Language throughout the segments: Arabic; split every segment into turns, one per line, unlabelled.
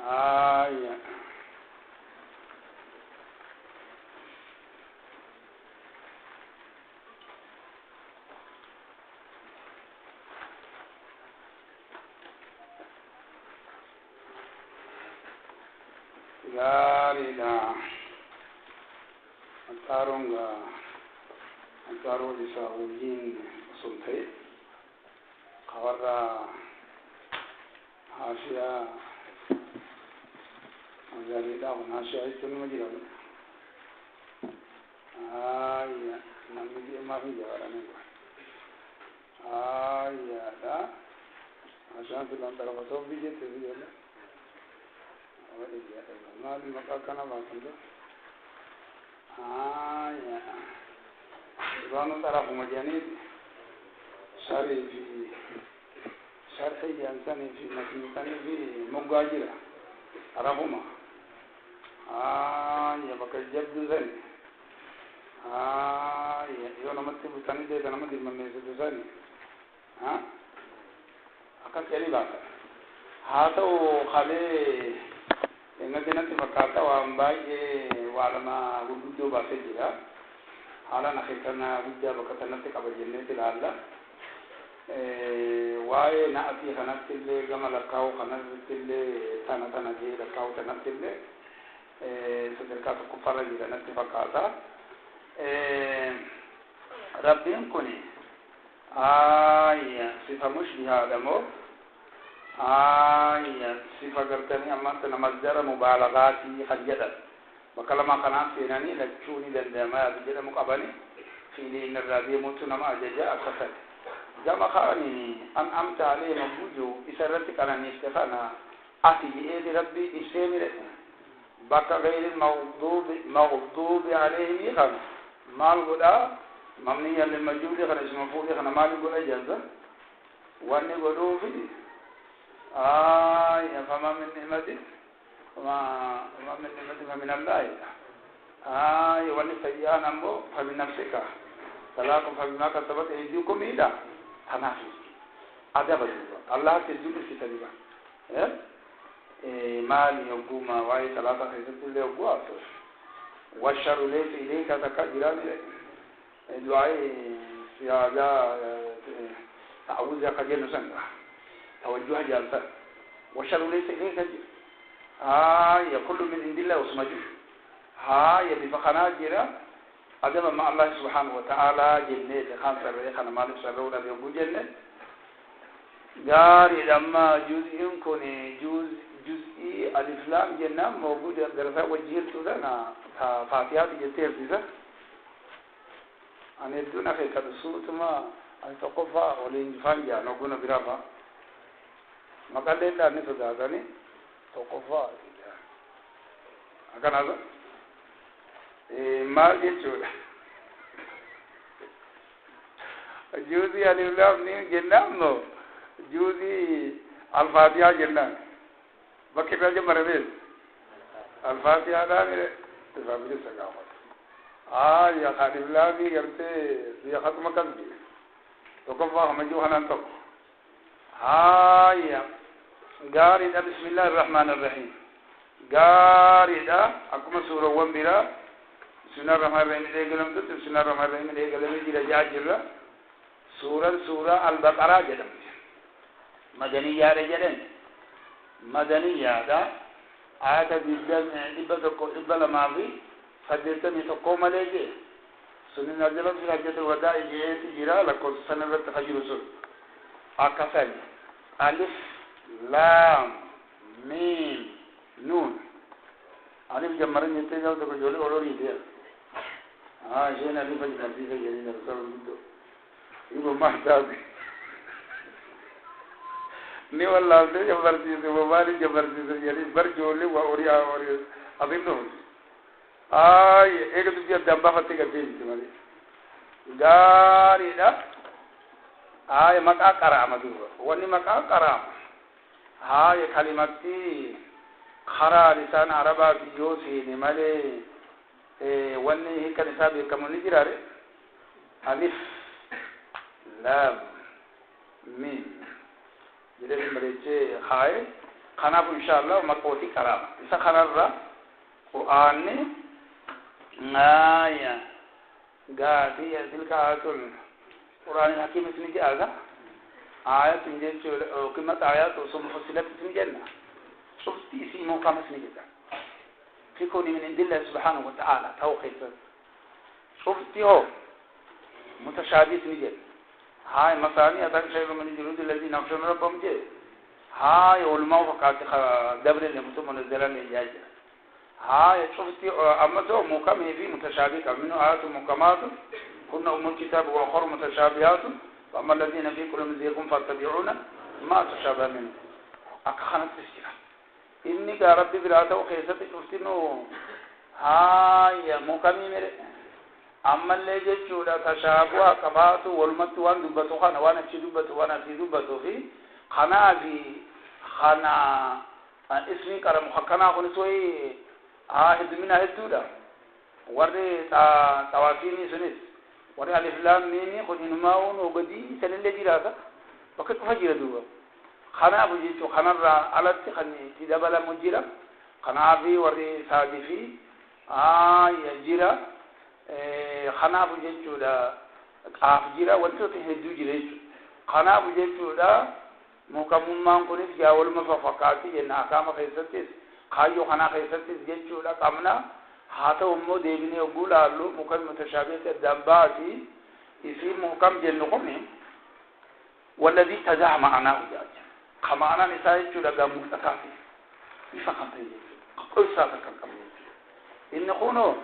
آية غاريدا أنتارو لساويين سلطي قورا هاشيا غاريدا وناشيا يتون مجرد آية نمجي ما في جوارا آية دا عشان في الأنتار وصوب بيجي تبيجي ما دي مكاكنا باسنده آية بانو طرف مجانيد شاري في شرحي جانساني في مكنتاني في مقاجرة عرفهما آية بكا جبدو زاني آية يو نمتي بساني دي نمتي مميزة زاني أكا كيري باكا هاتو خالي إنجنتي فكاتا وامباي وعلما وجودو باسجلا حالا نخيتنا وجا بكتنتي كبجنة العلا واي نأتي خنات اللي جمال كاو خنات اللي تانا جي كاو تنات اللي سدركات كفار جدا نتي فكاتا ربين كوني آية صفة مشبهة دمو آية صفة قرتني أما تنمزجر مبالغاتي خجدا بكلمة قناة فيناني لكشوني لندما يجد مقابني في لين الرابي موتنا ما جاء أكثر جمع خاني أن أمت عليه مبوجو إسرتك أنا نستفانا أتي إيدي ربي إسامي بك غير المغضوب عليه خان مال غدا ممنيا للمجهول خان اسم مفعول خان مال غدا جنزا واني غدو في فما من نعمة وما من نعمة فمن الله واني سيئان أمبو فمن نفسك سلاكم فبما كسبت أيديكم إيدا تنافي أدب الله تجد في تريبا مال يقوم واي ثلاثة خيزة اللي يقوم أصر والشر ليس إليك تكبران دعاء سياجا تعوذ قدير نسنة توجه جالسة والشر ليس إليك كل من عند الله وسمجه بفخنا جرا أدب مع الله سبحانه وتعالى جنة خان سرّي خان مالك سرّونا بيوم جنة جاري لما جزء كوني جزئي الإسلام جنة موجود درسة وجهل تودنا فاتحة بجتير بيزا أنا دونا في كدسوت ما أنتقفا ولينفان جا نقولنا برافا ما قال لنا نفذ هذا تقفا أكان هذا ما يجوا جوزي الإسلام نين جنة مو جوزي الفاتحة جنة بكرة جمرة الفاتحة ده ميرے تفاهم سكامة يا خالد الله بي يرتے يا ختم کر دی تو کم ہم جو ہنن تو يا غاري بسم الله الرحمن الرحيم غاري دا اكما سورة ومبرا بسم الله الرحمن الرحيم دے گلم تو بسم الله الرحمن الرحيم دے گلم جی جاجر سورة البقرة جدم مدنية رجلن مدنية دا آيات بيجان إبلا ماضي فديتني تقوم عليه سنين نزلت في حجة الوداع جيت جرا لكل سنة تخجل سر أكثر ألف لام ميم نون ألف جمرن يتجاوز تقول أولوري ده شيء ألف جمرن ده يعني نرسل منه يبغى ما تابي ni walla de jabarti de bari jabarti de yani bar jole wa oriya abin no ek dujje damba fatte ka deji tumare gari da maka karama du wani maka karama kalimati khara lisan araba bi yosi ni male wani hikani sabe kamuni jirare alif lam mim جلسة مريجة خاي خناف إن شاء الله مقوتي كرامة إذا خنرّا قرآن آية قاتي تلك آية القرآن الحكيم اسمه جاء آية جيتش وكلمة آيات ثم فصلت اسم جنة شفتي اسم مقام اسم جنة في كون من عند الله سبحانه وتعالى توقيت شفتي هو متشابه اسم جنة هاي مثاني أتاك شيء من الجلود الذين يخشون ربهم جي هاي علماء فقط دبر اللي متو منزلا لجاجة هاي شفتي أما تو مقام في متشابه كمنه آيات محكمات كنا أم الكتاب وآخر متشابهات فأما الذين في كل زيغ فاتبعون ما تشابه منه أكخنت تسجيلا إني كربي بلاته وخيستي شفتنو هاي مقامي مري أما اللي جتشودا تشابه كباتو والمت وان دبتو خانا وانا تشي دبتو وانا تشي دبتو في خنا في خنا اسمي كرم خنا خنسوي هدمنا هدودا ورد تواسيني سنس ورد الإفلام ميمي خد إنماون وبدي سنين لجيراتا وكيف فجيرا دوا خنا بجيتو خنا را علت خني تدبلا مجيرا خنا في ورد سادي في يجيرا خنا بجيتو دا قاف جيرا وانتو تهدو جيرا خنا بجيتو دا مكمل ما نقولش جاول ما ففكاتي جنا كام خيستيس خايو خنا خيستيس جيتو دا كامنا هذا أمو ديبني أقول ألو مكان متشابه الدباتي يصير محكم جنوكمه والذي تزع معناه جاج خمانا نساء شو لقى مختلفي يفهمتي كل ساعة كم إن خونه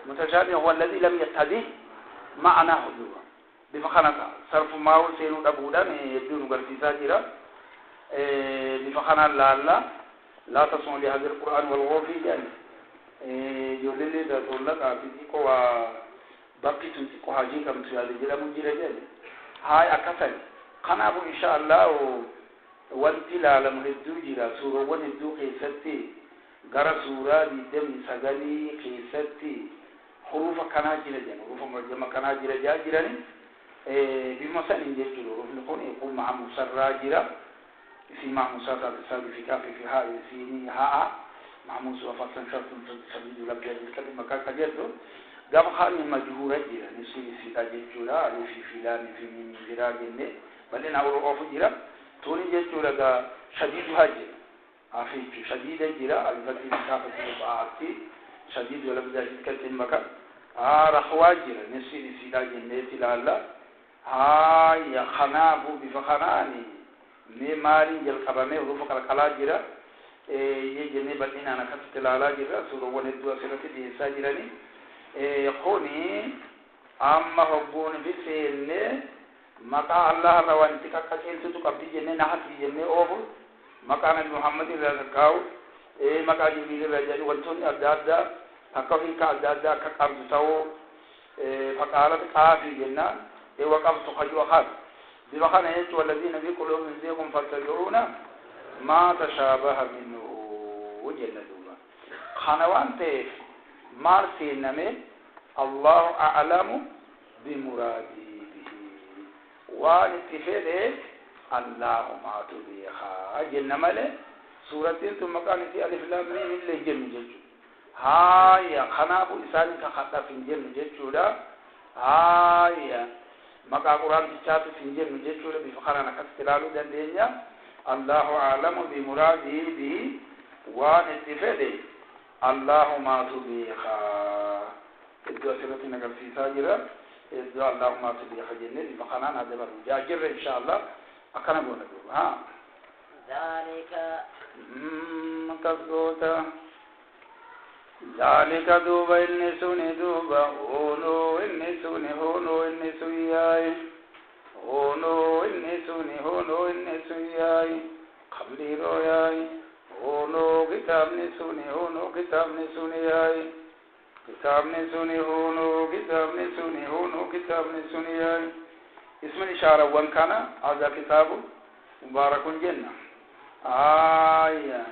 متشابه هو الذي لم يتدي معناه جوا بفخنا صرف ماو سينو دبودا يبدو نقول ساجرا بفخنا لا تسمع لهذا القرآن والغوفي جاني جولي دا تولا كافي كو باقي تنتي كو حاجي كم تيالي جلا مجيرا جالي هاي أكثر خنا أبو إن شاء الله وانتي لا لم ندو جلا سورة وندو قيستي غرا سورة لدم سغالي قيستي حروف كنا جلا جلا حروف مرجمة كنا جلا جلا بمثال جلا حروف نكون يقول مع مسرى جلا في مع مسرى في كافي في هاي في ها معموس وفصل شرط سبيل لك الكلمة كجدو قام خالي مجهورة جرا نسي تاجي جولا في فلان في من جرا جنة بل أنا أروح جرا توني جولا جا شديد هاجر أخي شديد جرا البدي مسافة البعثي شديد ولا بدأ الكلمة كا رخوا جرا نسي تاجي جنة تلالا هاي خنابو بفخناني ماري جل كبامه روفك الكلا جرا يجني بدينا أنا كتبت لالا جرا سورة وندوا سيرتي ديسا جراني خوني أما هبون بسين مكا الله روانتي كاكين سوتو كبدي جنة نحتي جنة أوبو مكا نبي محمد الرزقاو مكا جبريل الرجال وانتوني أدادا أكفي كأدادا كأرض تاو فقالت كافي جنة وقفت خجوا خال بمخانا يجوا الذين في قلوبهم زيغ فاتبعون ما تشابه منه وجل دوبا خنوان تيف مارسي نمي الله أعلم بمرادي به والاتفاده الله ما تبيخا جل نمالي سورة ثم كانت ألف لام ميم اللي جل جل هاي خنابو إساني كخطا في جل جل هاي مكا قرآن تشات في جل جل بفخرنا كستلالو دندينيا الله أعلم بمراده به ونتفاده الله ما تبيخا إذا سيرتنا قال في ساجرة إذا الله ما تبيخا جنة بخنان هذا برجع جر إن شاء الله أكنا بقول ها
ذلك
تسقوتا ذلك دوبا إني سوني دوبا هونو إني سوني هونو إني سوياي هونو إني سوني هونو إني سوياي قبلي روياي هونو كتاب نسوني هونو كتاب نسوني ياي كتاب نسوني هونو كتاب نسوني هونو كتاب نسوني ياي اسم الإشارة وان كان هذا كتاب مبارك جنة آية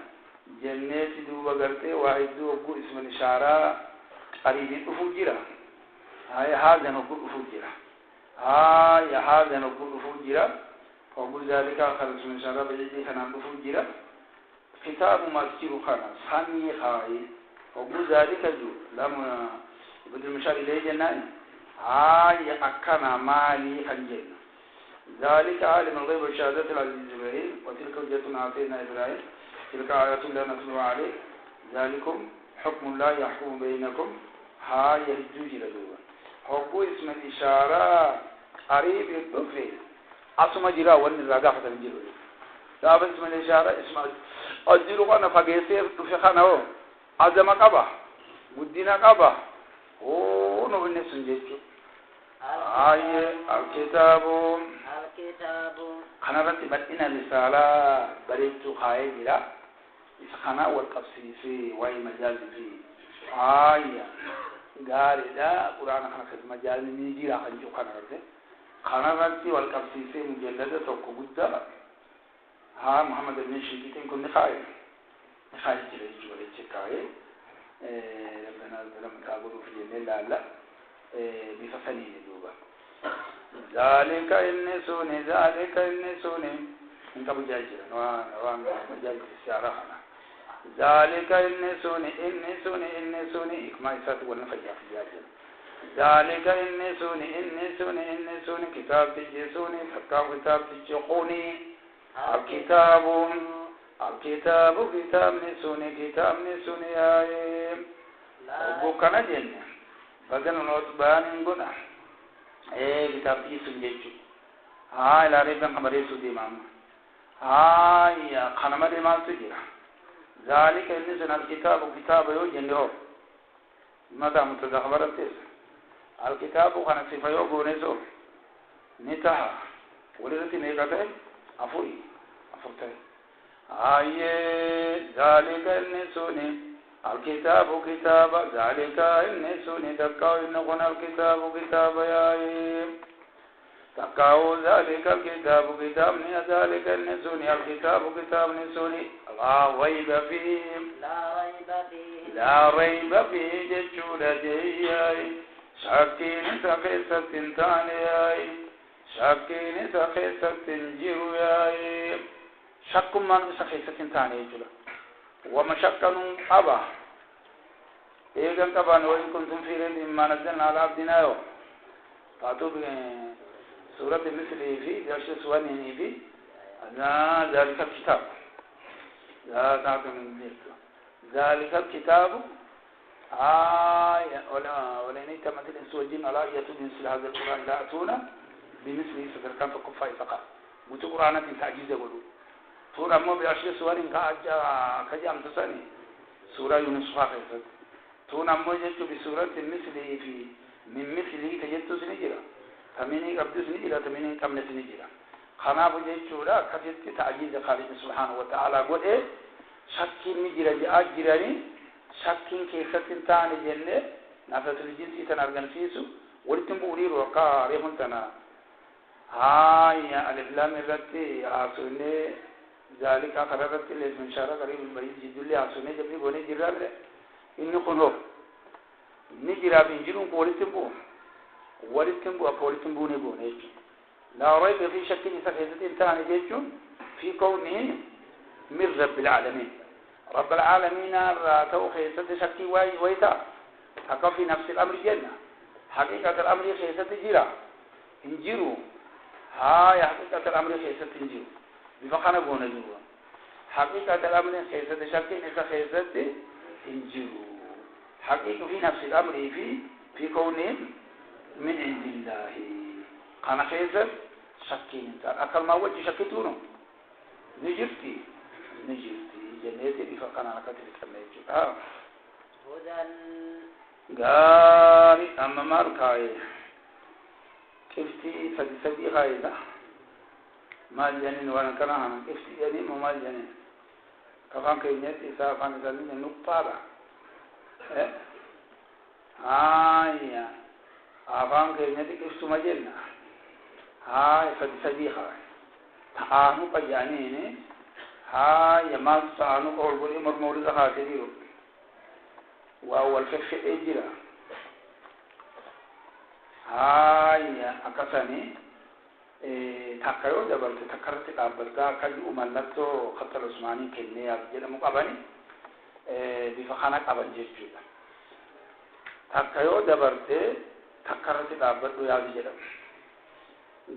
جنة دوبا قرتي واحد دوبا اسم الإشارة قريب أفجرة هاي هذا نقول أفجرة هاي هذا نقول أفجرة وقل ذلك خلص من شر بجدي كان بفجرة كتاب مسجد خنا سامي خاي وقل ذلك جو لما بدل مشار إليه جنان أكنا مالي خنجل ذلك عالم الغيب والشهادة العزيز الرحيم وتلك حجتنا آتينا إبراهيم تلك آيات لا نتلو عليه ذلكم حكم الله يحكم بينكم هاي الجوج لدوا حكم اسم الإشارة قريب الضفي أسمى جرا ون الرجافة الجلو لا بس اسم الإشارة اسم الجلو أنا فجيسير في خانه أزم كبا ودينا كبا هو نقول نسنجيتو هاي الكتاب خنا رتي بدينا رسالة بريتو خاي جرا خنا والقصيصي واي مجال في آية قال دا قرآن خنا خد مجال نيجي راح نجو خنا رتي والقصيصي مجلدة توكو بدا ها محمد بن شيكين كن خاي جري جوري تكاي ربنا لما كابرو في لا لا بففني دوبا ذلك إنسوني انت بجاجر نوان مجاجر سيارحنا ذلك إنسوني إكما إسات ونفجع في جاجر ذلك إنسوني كتاب تجيسوني فكاو كتاب تجيقوني الكتاب كتاب نسوني آيام وقوكنا جنة فقنا نوتبان نقنا كتاب يسون جيجو هاي لا ريبن خبري سودي ماما هاي خنما دي ما تجرا ذلك إنسان الكتاب يو جنده ماذا متدخبرت الكتاب خنا صفيو غونيسو نتاها ولدتي نيغاته أفرتي هاي ذلك إنسان الكتاب ذلك إنسوني تكاو إنقنا الكتاب ياي تكاو ذلك الكتاب ذلك إنسوني الكتاب نسوني لا ريب فيه جتشولة جياي شاكين سخيصة تانياي شاكين سخيصة جيرو ياي شك من سخيصة تانياي جولا ومشكل أبا إيجان كبان وإن كنتم في ريب مما نزلنا على عبدنا يوم فأتوا بسورة مثل في جرش سواني في ذلك الكتاب لا تعطوا من ذلك الكتاب ولن يتمثل إنس والجن على يأتوا بمثل هذا القرآن لا أتونا بمثله فكان فكفاء فقط متقرآنة تعجيز يقولون سورة مو بعشر سور كجام تساني سورة يونس خاصة تونا مو جت بسورة مثله من مثله كجت سنجرا ثميني قبض سنجرا ثميني كم سنجرا خنا بجت سورة كتير تعجيز خالق سبحانه وتعالى قل إيه شكين نجرا جاء جراني شكين كيسة تاني جنة نفس الجنس تنارجن فيسو ولتم بوري روكا ريحون تنا هاي الإسلام الرتي عاصوني ذلك قررت الاسم إشارة قريب البعيد جد اللي عصوني جبني بوني جراب له إنه خنوب نجرا بينجرون قولتنبو أقولتنبو نبوني لا ريب في شك سخيزة انتهى جيجون في كونه من رب العالمين راتو خيزة شكي ويتا حقا في نفس الأمر جنة حقيقة الأمر خيزة جرا انجروا هاي حقيقة الأمر خيزة انجروا بفقنا بونا جوا حقيقة الأمر خيزة شكي خيزة انجروا حقيقة في نفس الأمر في كونه من عند الله قانا خيزة شكي انتار أكل ما وجه شكيتونه نجفتي جنيتي بفقنا لكتب كميتي قال أما ماركاي كفتي فدي غايدة مال جنين وانا كراهنا كفتي جنين ومال جنين كفان كينيتي سافان جنين نقطارا آية أفان كينيتي كفتو مجلنا هاي فدي غاي تآنو بجانيني هاي ما تآنو قول بولي مرمولي زخاتي وأول كف إجرا هاي أكثني تكايو دبرت تكرت قابلتا كجو ملتو خط العثماني كنيا جل مقابني بفخانة قابل جيجودا تكايو دبرت تكرت قابلتو يا جل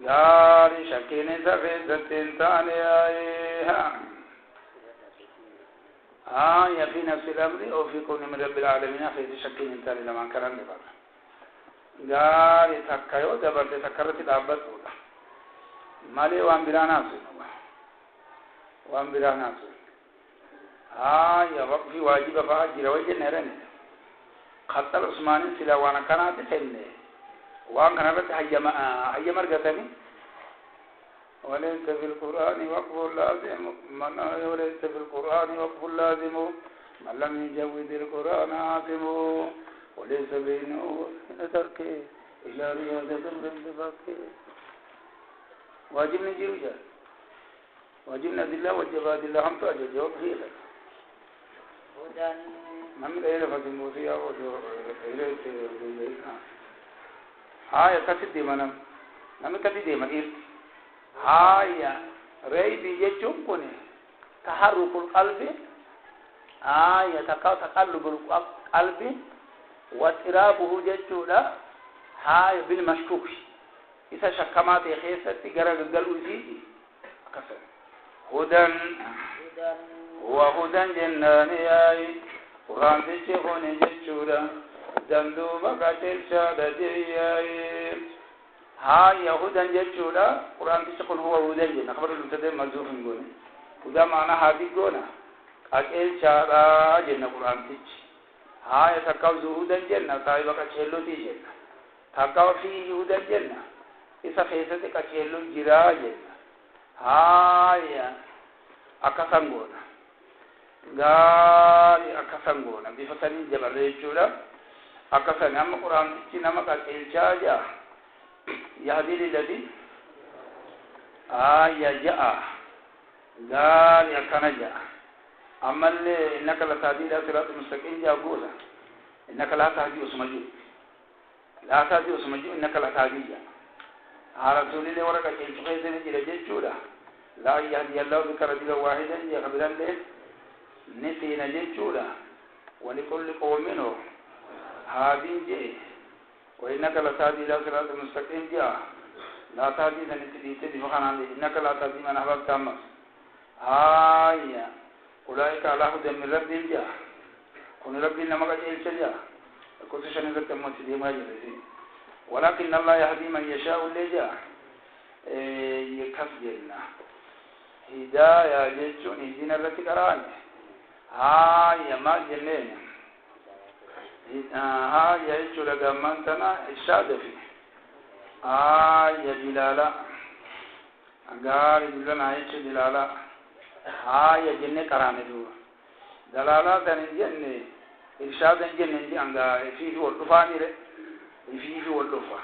غاري شكيني سفيدتين ثاني يا في نفس الأمر أو في كون من رب العالمين في شكين ثاني لما كان لبر غاري تكايو دبرت تكرت قابلتو مالي وان برانا سو يا رب في واجب فاجر وجه نرن خط العثماني سلا وانا كانت تنه وان كانت هيا مرغتني وليس في القرآن وقف لازم من وليس في القرآن وقف لازم من لم يجود القرآن عاصم وليس بينه تركه إلا رياضة بالباقي واجب نجيب جاء واجب نزل وجب الله هم تأجر جواب هي لك من غير فتن موسيا وجو غير كسد ديمانم نمي كسد ديمان رأي بيجون كونه تحرك القلب تقلب القلب واضطرابه جتولا بالمشكوك إذا شكمات خيستي جرى الجلو زيدي كسر هدى وهدى جنان ياي قرآن تشيخون جتولا دندوبا كتير شادة ياي هدى جتولا قرآن تشيخون هو هدى جن خبر المبتدأ مرزوق نقول هدى معنى هذه قونا كتير شادة جن قرآن تش تكاو هدى جن تايبا كتيرلو تيجن تكاو فيه هدى جن isa keessatti qaceelloon jiraa jenna akkasan goona gaarii akkasan goona bifa sanii jabarre jechuudha akkasan amma quraantichi nama qaceelchaa jaa yahdii lilladii ja'a gaarii akkana ja'a ammallee innaka latahdi ila siraatin mustaqim jaa goola innaka laa tahdi osuma jiru innaka latahdi jaa رسول الله ورقة الشخيص نجي لجيشولا لا يهدي الله بك رجلا واحدا يقبلا له نسي نجيشولا ولكل قوم منه هذه جي وإنك لتهدي إلى صراط مستقيم جاء لا تهدي سنتي فخنا إنك لا تهدي من أحببت أمس أولئك على هدى من ربهم جاء كن ربي لما قد جاء كنت شنزت المسجد ما جلسي ولكن الله يهدي من يشاء اللي يكسجلنا هداية جيتشون هدينا التي قرآن ما جنين يجيتشو لقمانتنا الشاد فيه جلالة قال جلنا يجيتشو جلالة جنة قرآن دور دلالة جنة إرشاد جنة فيه والرفاني فيه واللفة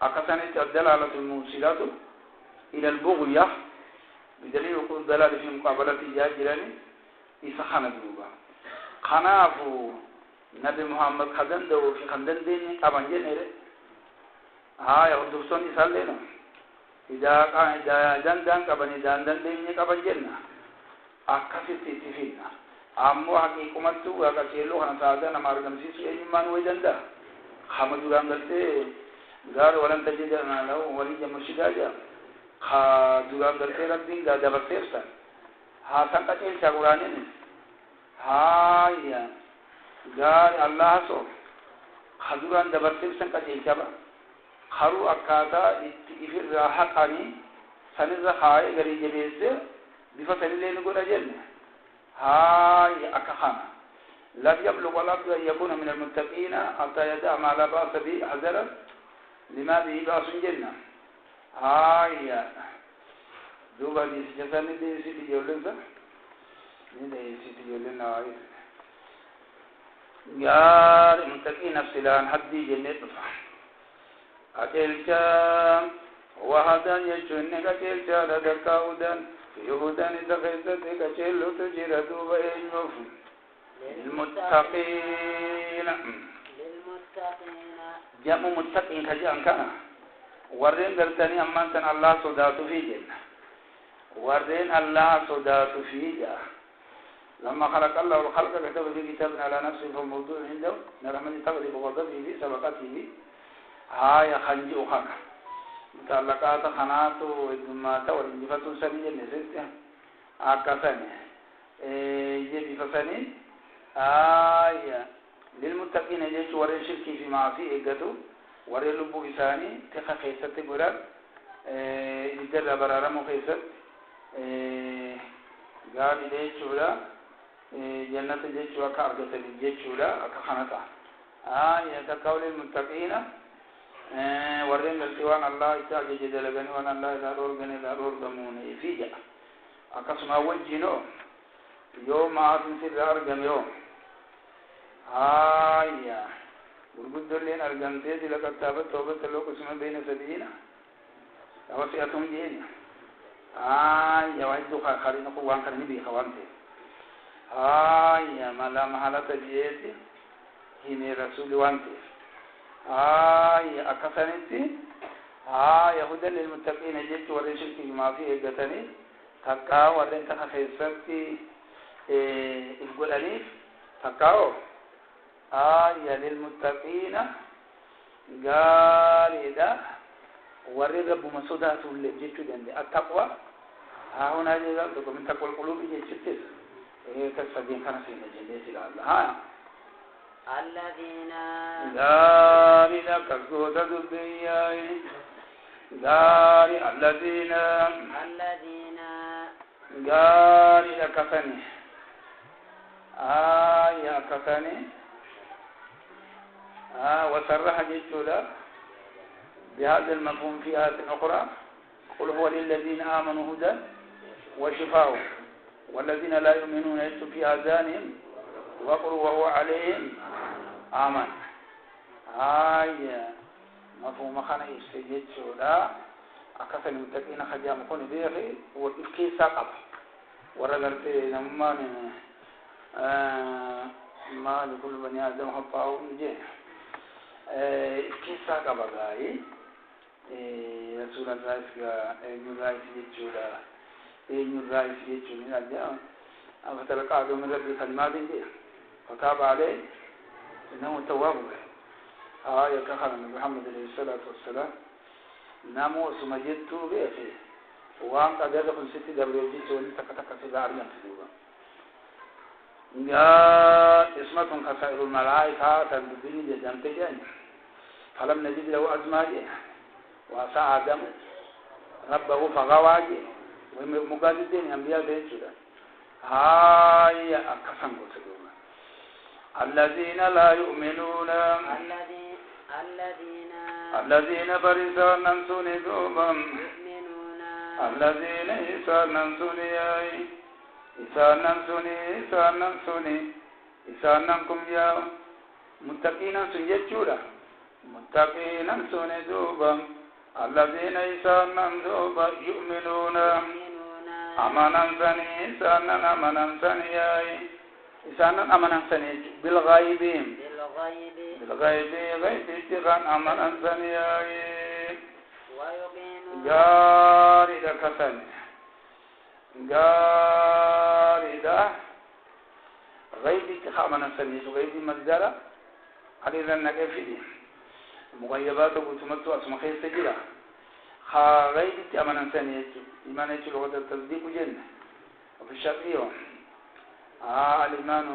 أكثنت الدلالة الموصلة إلى البغية بدليل وقود دلالة في مقابلة جاجراني إسخان دوبا خنافو نبي محمد خدن دو في خندن ديني قبان جنيري يهدوستون إسال لنا إذا دندن قبان دندن ديني قبان جنة أكثت تفينا أمو حقيقمتو وكسيلو خنسادنا مارغم سيسي أيمان ويدندا خامد دورانغلتي غار ولن تجد له ولي مرشدا دورانغلتي ربين دا دبرتيرسا سانكاتين شاغورانين غار الله سو خدوران دبرتيرسن كاتين شابا خرو اكاتا يفر راحقاني سنز خاي غري جبيز بفصل لين غورا جن اكخانا لم يبلغ الأبد أن يكون من المتقين حتى يدع ما لا بأس به حذرا لما به بأس جنة دوبا دي سجساني دي سيتي جولنسا دي سيتي جولن نوايس يار متقين نفسلان حدي جنة بفا أتلك وهذا يجنك أتلك لدك هدى في هدى إذا كتل تجير دوبا يجنوف للمتقين جمع متقين كجان كان warreen gartanii ammaan tan Allah sodaatu fi jenna warreen Allah sodaatu fi jaa لما خلق الله الخلق كتب في كتاب على نفسه فالموضوع عنده نرحمة تغلب غضبه في سبقته هاي خنجي أخاك متعلقات خنات والدمات والانجفة سنية نزلتها أكثاني يجي فسني آية للمتقين يجيش ورين شركي في معصي إقدو ورين لبو إساني تخا خيست قرار إذا برارم خيست قال إليه شولا جنة جيش وكارجة الجيش شولا أكخنتا يتقول المتقين ورين السوان الله إتاجي جدلغني وان الله إذا رورغني إذا رورغموني فيجا أكسما وجينو يوم آسن سر أرغم يوم ورقود لين أرغمتي دلك التابت توبت اللوك اسمه بين سبينا وسيأتهم جينا وعدو خارين قوان كرني بي خوانتي ما لا محالة جيتي هيني رسول وانتي أكثنتي يهودا للمتقين جيت ورشك ما فيه قتني تقاو ورين تخيصتي القول أليف تقاو للمتقين قال إذا ورين رب مسودات اللي جيتو جندي التقوى هنا جيتو من تقوى القلوب جيتو تكسبين كان سينا جندي الله
الذين
داري لك الزودة الدنياي داري الذين داري لك ثاني يا كثاني وصرح جيتولا بهذا المفهوم في آية أخرى قل هو للذين آمنوا هدى وشفاء والذين لا يؤمنون يجتوا في آذانهم وقل وهو عليهم آمن مفهوم خنا يستجد شولا أكثر المتقين خجام كون بيخي وإفكي ساقب ورغرت نمان ما لكل بني آدم خطاهم جه إفكي ساقب غاي رسول الله يقول رايس يجولا يقول رايس يجولا نجا أفتلقى من ربي كلمات جه فتاب عليه إنه تواب كخر محمد عليه الصلاة والسلام نامو سمجدتو بيخي وان قد يدخل ستي دبريوجي سوني تكتك سيدار ينتدوبا اسمة كسائر الملائكة تنبذيني جزمت جاني فلم نجد له أزماجي وأساء آدم ربه فغواجي ومقاددين أنبياء بيتشدا أكسن قصدوبا الذين لا يؤمنون الذين برزا ننسوني دوبا الذين إسا ننسوني إسا ننكم يا متقين سنجد متقين سوني دوبا الذين إسا ننسوبا يؤمنون أمانا سني إسا ننأمانا سني إسانا أمانا سني بالغيب غيب اتقان أمانا سني جاري دا كسني جاري دا غيب اتقان أمانا سني غيب مصدر علي لنا كيفدي مغيبات وتمتع اسم خير سجلا غيب اتقان أمانا سني إيمان يتلو لغة التصديق جنة وفي الشرقية الإيمان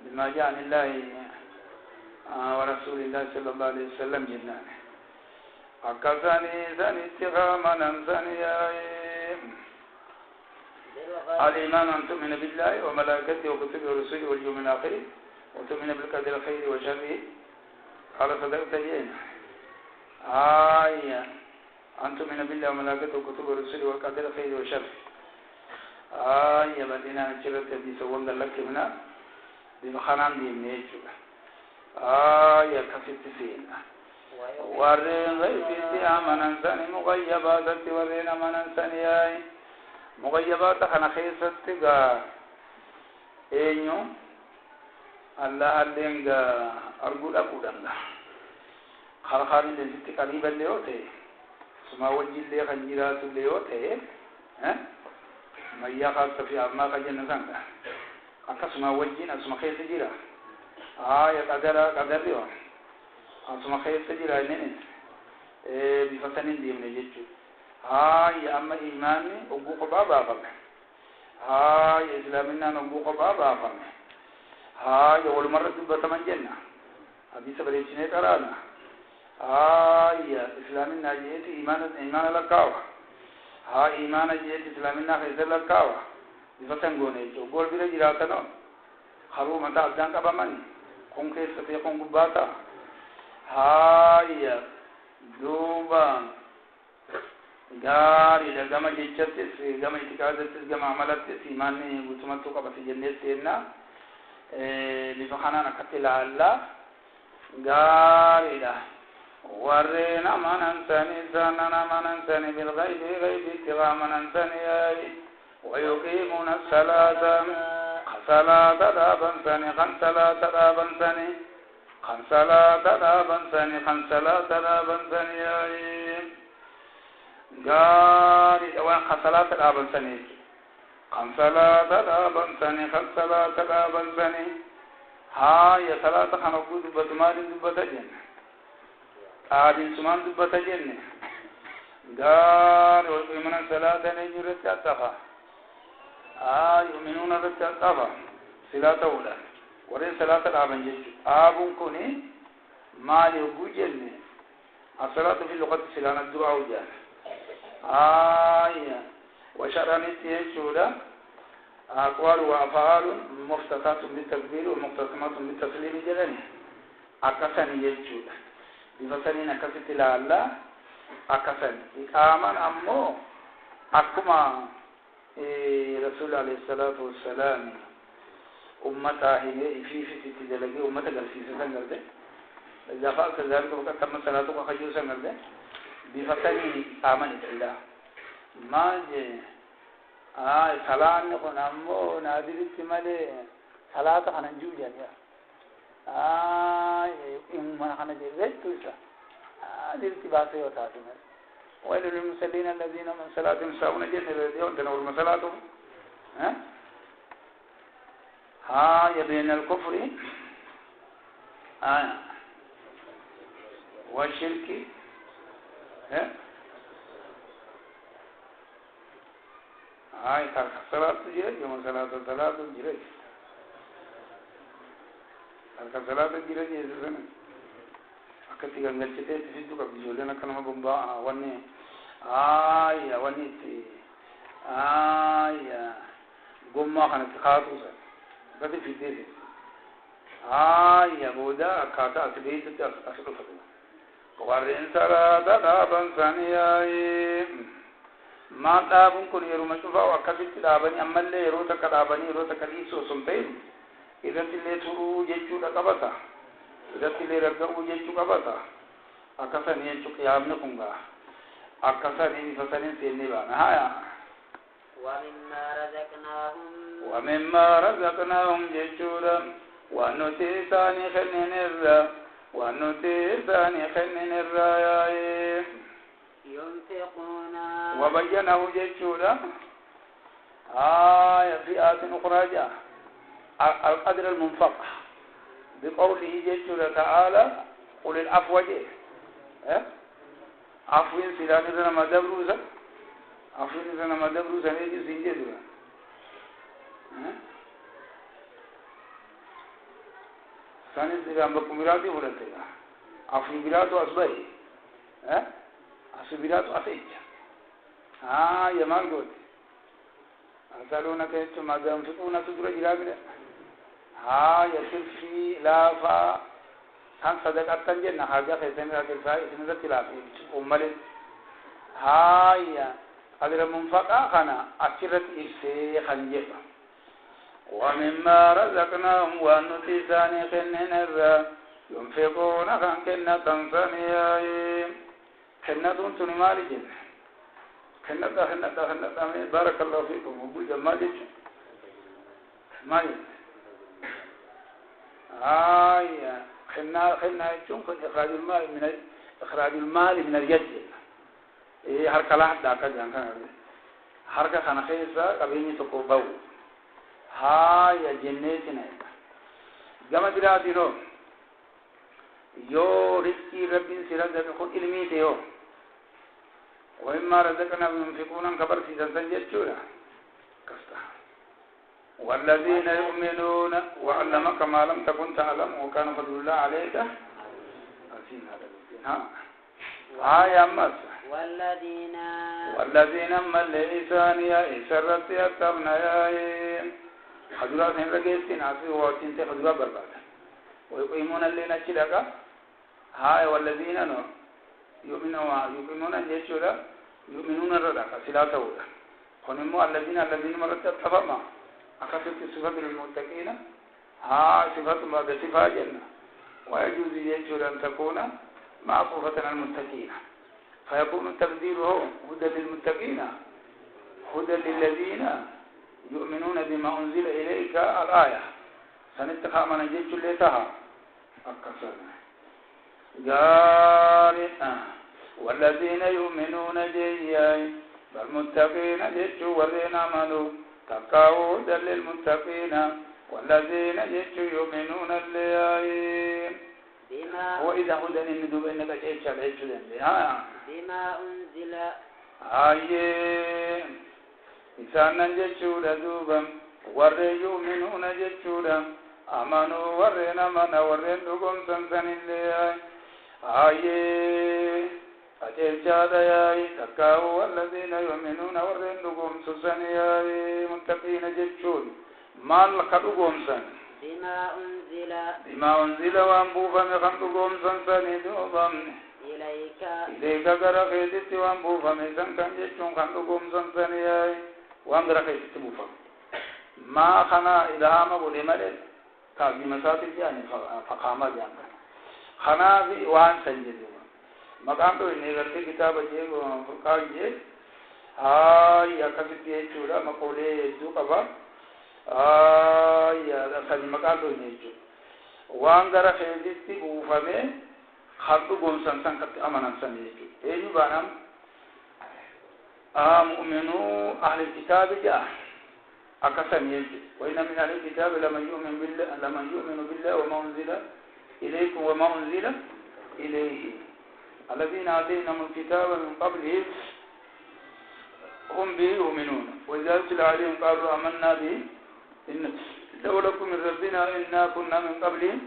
بما جاء عن الله ورسول الله صلى الله عليه وسلم جنان أكثني ثاني اتغاما ثاني الإيمان أن تؤمن بالله وملائكته وكتبه ورسوله واليوم الآخر وتؤمن بالقدر خير وشره قال صدقت جين أن تؤمن بالله وملائكته وكتبه ورسوله والقدر خير وشره بدينا نشرت دي سوون لك هنا بمخانان دي منيجو كفت فينا ورين غيبتي آمنا ثاني مغيبات ورين آمنا ثاني مغيبات خنا خيست إنيو الله ألينغ أرجولا كودنا خارخار اللي زدت قريبا ليوته سما وجه اللي خنجرات ليوته ها ما يخاف في ما قجنا سانك أكسما وجهنا أسما خير سجيرا يا قدر يوم أسما خير سجيرا إنني بفتنين دي من جدّ يا أما إيماني أبوك بابا فم يا إسلامنا أبوك بابا فم يا أول مرة تبى من جنة أبي سبريتشني كرانا يا إسلامنا جيت إيمان لكاوا إيمان جيت إسلامنا خير لكاوا بفتن غوني جو غول بيرا جراتنا خرو متى أبدان كبامني كون كيس في كون غباتا يا دوبا gari da gama jechattis gama itikadattis gama amalattis imanni gutumattu qabati jennettenna bifa kanana katila alla gari da warrena manantani sanana manantani bil ghaibi ghaibi tigamanan wa yuqimuna as-salata salata daban sani khansalata daban sani khansalata daban sani khansalata daban sani gari da wani khasalata da ban sani khansalata da ban sani khansalata da ban sani ya salata kana gudu batmari dubata jenne adin suman dubata jenne gari wa yu'minuna salata ne jurata tafa yu'minuna tafa silata wala wore salata da ban jeju abun kuni mali gujenne as-salatu fi lughati silana du'a wajana وشرنت يشودا أقوال وأفعال مفتتحات بالتكبير ومختتمات بالتسليم جلني أكسن يشودا بفسرين أكست إلى الله أكسن إقاما أمو أكما رسول عليه الصلاة والسلام أمتا هي في تجلجي أمتا قلسيسة سنجلده إذا فعلت ذلك وقد تم صلاتك خجوسا سنجلده بفتني آمن الله ما جي صلاة نكون أمو نادر استمالي صلاة خنا جوجا يا إمام خنا جي زيت توسا للتباسة وتاسمة ويل للمصلين الذين من صلاتهم ساهون جيت اليوم تنور مسلاتهم يبين الكفر والشرك ترك الصلاة جري يوم صلاة جري ترك الصلاة جري جيسنا أكتي عندك شيء تفيدو كبيجولنا كلام بمبا واني واني تي قمّا خان تخاطوسا بدي في ديسي بودا كاتا أتبيت أشكال فتنا وارين صلاة دابن ثانية ما دابن كن يروم شوفا وكبت دابني أمل يروتا كدابني يروتا كليسو سمتين إذا تلي ترو جيشو كبتا إذا تلي رجعو جيشو كبتا أكثر يجوا كيامنا كونغا أكثر يفسرين سيني بانا ومما رزقناهم جيشورا ونتيساني خلين ونتيساني خلين الرايا
ينفقون
وبينه جيشورا في آية أخرى جاء القدر المنفق بقوله جيشورا تعالى قل العفو جيه عفو سلام إذا ما دبروزا عفو إذا ما دبروزا نيجي سنجي دورا ثاني سلام بكميراتي ولتها عفو بيراتو أصبعي عفو بيراتو أسيج يمان قول أسألونك يتم ماذا ينفقون سدرة جلابنا يصير في لافا كان صدق التنجن حاجة خيسان راك الفاي اسم ذات لافي أمالي قدر منفقا خنا أكرت إرسي خنجفا ومما رزقناهم ونتيساني خنن الرا ينفقون خن كنة ثانية كنة تنمالي جن كنة بارك الله فيكم وقول جمالي مالي خنا يجون إخراج المال إخراج المال من اليد حركة لا كجان كان حركة خنا خيسة قبيني تكوبو يا جنتنا جمع دراسينو يو رزقي ربي سيرزق كون علمي تيو وإما رزقنا ينفقون كبر سيدان سنجتشورا كستا والذين يؤمنون وعلمك ما لم تكن تعلم وكان فضل الله عليك أسين هذا الدين يا أمس والذين من لإسان يا إسرت يتبنا يا خجرات هن رجيستين عصي واتين تخجرات برباد ويقيمون الليل نشيلك والذين يؤمنون يشورا يؤمنون الردك سلاته ولا خنمو الذين مرت تفهما أخذت صفة للمتقين صفة بعد صفة جنة ويجوز يشورا أن تكون معطوفة على المتقين فيكون تقديره هدى للمتقين هدى للذين يؤمنون بما أنزل إليك الآية سنتخى من جيش لتها أكسرنا قال والذين يؤمنون جيّاي والمتقين جيش والذين آمنوا تقاو هدى للمتقين والذين جيش يؤمنون اللياي وإذا هدى الندوب إنك جيش العيش
بما أنزل
إسانا جيشودا دوبا ورّي يؤمنون جيشودا آمنوا ورّين آمنا ورّين دوبا سنسن اللياي أجيشادا ياي تكاو والذين يؤمنون ورّين دوبا سنسن ياي متقين جيشود مال خدوبا سن بما أنزل وانبوفا مخندوبا سنسن دوبا إليك غرا خيدت وانبوفا ميسان كان جيشون خندوبا سنسن ياي وانغرا خيدت بوفا ما خنا إلهام بولي مالي كابي مساتل جاني فقامة جاني خنا في وان سنجد مقام تو إني غرتي كتاب جيب فرقان جيب يا كفت يجورا مقولي يجو كبا يا سني مقام تو إني يجو وانغرا خيدت بوفا مي خلطو قوم سنسان كت أمانا سن يجو إيجو بانام مؤمنو أهل الكتاب جاء أكثر يجو وإن من أهل الكتاب لمن يؤمن بالله وما أنزل إليكم وما أنزل إليه الذين آتيناهم الكتاب من قبله هم به يؤمنون وإذا يتلى عليهم قالوا آمنا به إن لو لكم من ربنا إنا كنا من قبله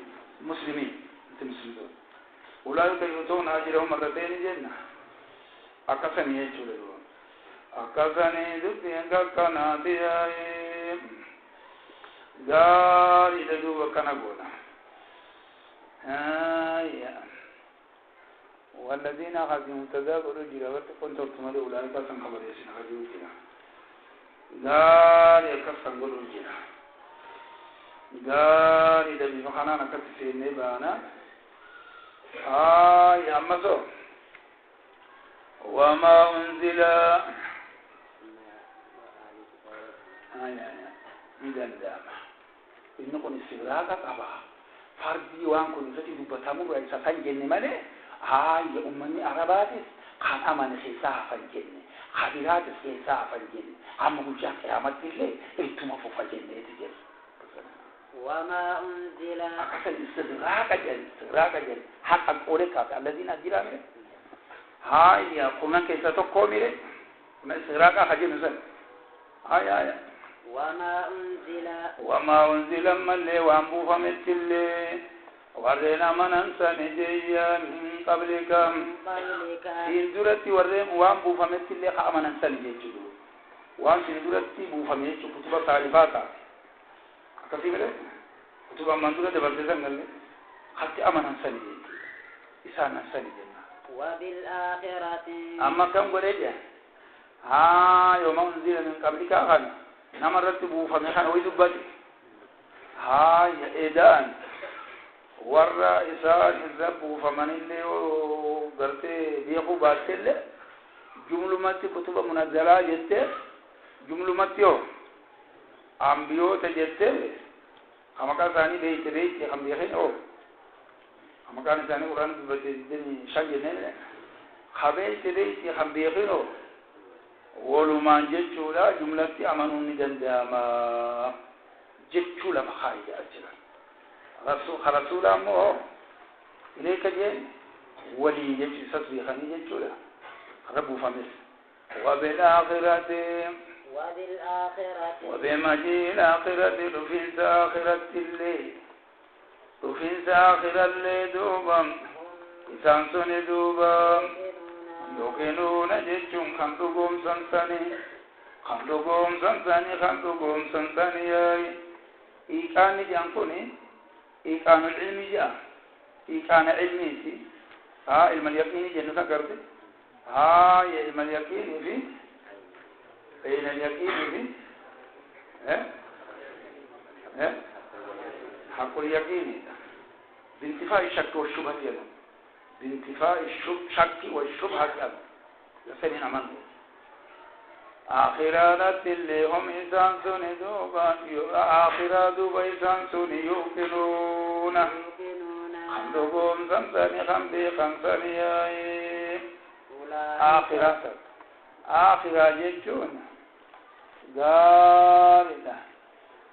مسلمين أنت مسلمون أولئك يؤتون أجرهم مرتين جنة أكثر يجو لهم أكثني ذبين كنا دياي غاري دجوب كنا غونا والذين خذوا تذاكروا جرا كنتم تمر أولئك سنخبر يسنا خذوا جرا غاري كسن غلو جرا غاري دجوب خنا نكتسيني بانا يا مزو وما أنزل إذا داما إنكم استغراق قبا فردي وانكم فتي دبتامو رئيسا فنجن مالي يا أمني عرباتس خان أمان خيساها فنجن خبيراتس خيساها فنجن عم رجاك يا مدلي إلتما ففجن إتجل
وما أنزل
أكثر استغراق جل حقا قولك الذين أجل أمره يا قمنا كيسا تقومي كنا استغراق خجل نسل وما أنزل من لي وانبو فمثل ورنا من أنسى نجيا من قبلك إن درتي ورنا وانبو فمثل خامن أنسى نجيا وان درتي بو فمثل كتب تعريفاتا كثير كتب من درتي بردسان حتى أمن أنسى نجيا إسان أنسى نجيا
وبالآخرة
أما كم قريجا يوم أنزل من قبلك أغنى نمرت بوفمخان ويدبت يا إيدان ورّا إسان الرب فمن اللي وقرتي بيقو باتل جملة ماتي كتب منزلة جت جملة ماتيو أمبيو تجت أما كان ثاني بيت خم بيخين مكان ثاني قرآن بتدني شجنة خبيث ليس خبيخينه ولما جتشولا جملة أمنون دندما جتشولا مخايج أجلا رسول مو إليك جين ولي جتش سسبيخني جتشولا رب فمس وبالآخرة وبمجيء الآخرة رفنت آخرة الليل رفنت آخرة الليل دوبا إسانسون دوبا يوكنون جتشون خمدوكم سنساني ياي إيقان جانكوني إيقان العلمي جا إيقان علمي سي علم اليقين جنة كرتي يا علم اليقين في بين اليقين في حق اليقين بانتفاء الشك والشبهة يلو بانتفاء الشك والشبهة يلو يسمين أمانه آخرات اللي هم إنسان سني دوبا آخرات دوبا إنسان سني يوقنون خمدهم سنساني خمدي خمساني آخرة جيجون قال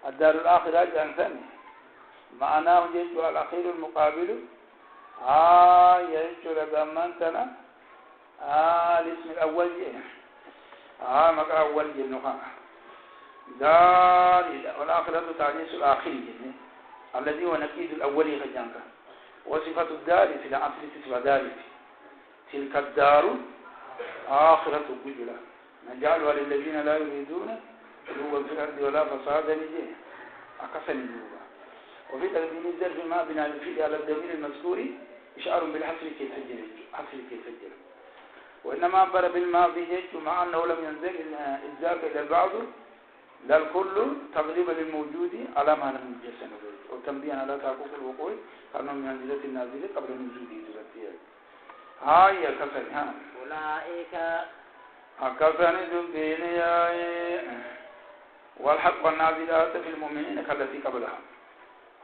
الدار الآخرة جانساني معناه جيجو الأخير المقابل يجو لقمانتنا الاسم الأول جيه مقا أول جنوها دار والآخرة تعليس الآخر جنة الذي هو نكيد الأولي خجانك وصفة الدار في العصر تسوى دار تلك الدار آخرة الرجلة نجعلها للذين لا يريدون علوا في الأرض ولا فسادا لجيه أقسم النوبة وفي تقديم الزرف ما بناء الفيل على الدليل المذكور إشعار بالحصر كي سجل وإنما عبر بالماضي جيت مع أنه لم ينزل إجزاء إلى البعض لا الكل تغليبا للموجود على ما لم يجسن وتنبيها على تحقق الوقوع كأنه من منزلة النازلة قبل نزوله دلوقتي هاي كسر
أولئك
كسر ذبين والحق والنازلات في المؤمنين كالتي قبلها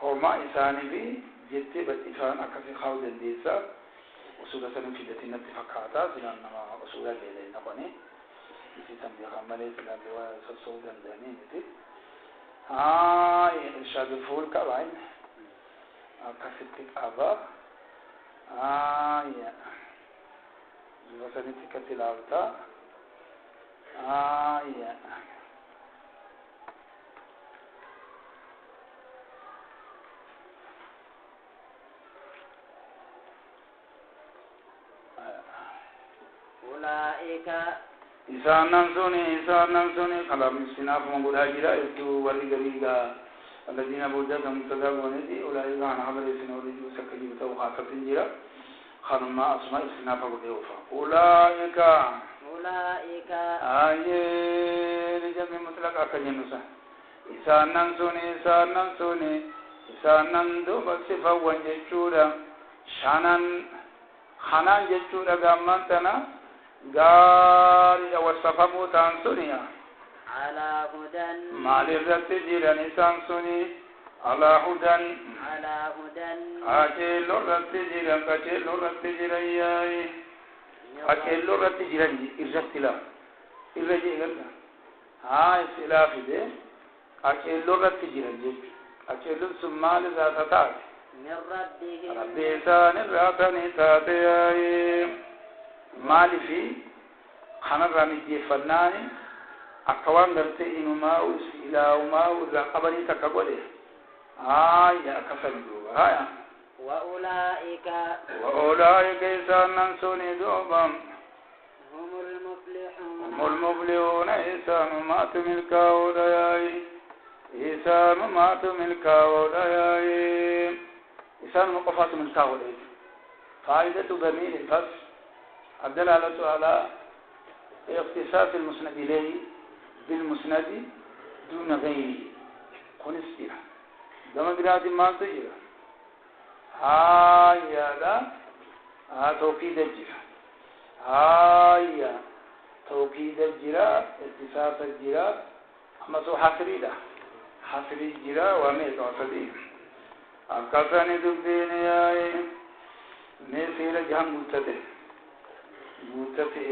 هما إساني في جت باتفان أكثر خاوز الديسة وسودة سنفيدة نتفقاتا سنان نما وسودة ليلين نقوني isi tambi khamale sila biwa sasoudan dani niti irshad الفول كواين كفتك أبا يا وسنتي كتلاوتا يا
أولئك
إنسان نمسوني خلاب مسكنا فمقول هاجرا يبتو ورقريقا الذين بوجدهم متدابون دي أولئك عن حضر إسنا ورجو سكجي بتو خاصة جرا خانما أسماء إسنا فقده وفا أولئك رجب مطلق أكجن نسا إنسان نمسوني بصفة وانجتشورا خانان جتشورا قامتنا غاري وصفمو تانسونيا
على هدى
مال الرتجير نسان سوني على هدى أكيل الرتجير ياي أكيل الرتجير إرجتلا إرجي إغلنا هاي سلافي دي أكيل الرتجير أكيل سمال ذات تاك
من ربهم
ربي سان الراتني تاتي مالي في خنا رامي جفناني أكوان درت إنما إلى وما وقبلي تكبره يا كفندو
وأولئك
إنسان سوني دوبام
هم
المفلحون إنسان ما تملكا وداي إنسان مقفات ملكا وداي فائدة ضمير الفصل الدلالة على اختصاص المسند إليه بالمسند دون غيره قنستها دمجرات ما تجرى هذا توكيد الجرى توكيد الجرى اختصاص الجرى أما سو حصري الجرى وميت وصديق القصان دبين نسير جهنم متته